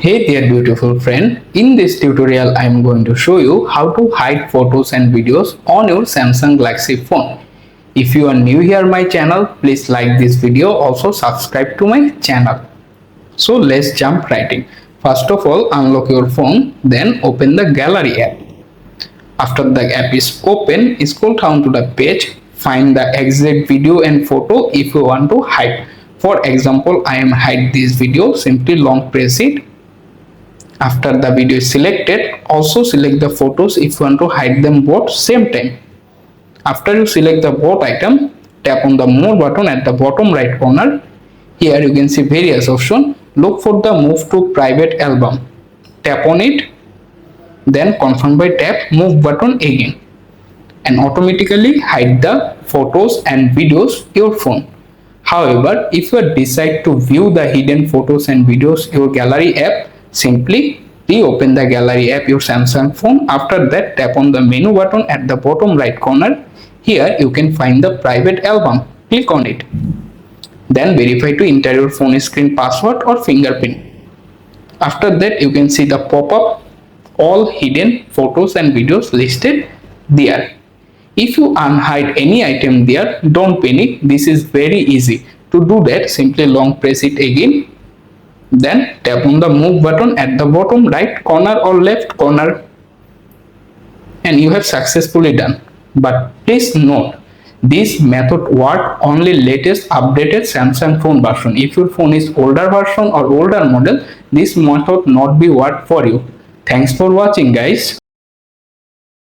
Hey there beautiful friend, in this tutorial I am going to show you how to hide photos and videos on your Samsung Galaxy phone. If you are new here my channel, please like this video, also subscribe to my channel. So let's jump right in. First of all, unlock your phone, then open the gallery app. After the app is open, scroll down to the page, find the exact video and photo if you want to hide. For example, I am hide this video, simply long press it. After the video is selected, also select the photos if you want to hide them both same time. After you select the both item, tap on the more button at the bottom right corner. Here you can see various options. Look for the move to private album. Tap on it, then confirm by tap move button again, and automatically hide the photos and videos your phone. However, if you decide to view the hidden photos and videos your gallery app, simply reopen the gallery app your Samsung phone. After that, tap on the menu button at the bottom right corner. Here you can find the private album. Click on it. Then verify to enter your phone screen password or fingerprint. After that, you can see the pop-up all hidden photos and videos listed there. If you unhide any item there, don't panic. This is very easy. To do that, simply long press it again. Then tap on the move button at the bottom right corner or left corner, and you have successfully done. But please note, this method works only latest updated Samsung phone version. If your phone is older version or older model, this method not be work for you. Thanks for watching guys.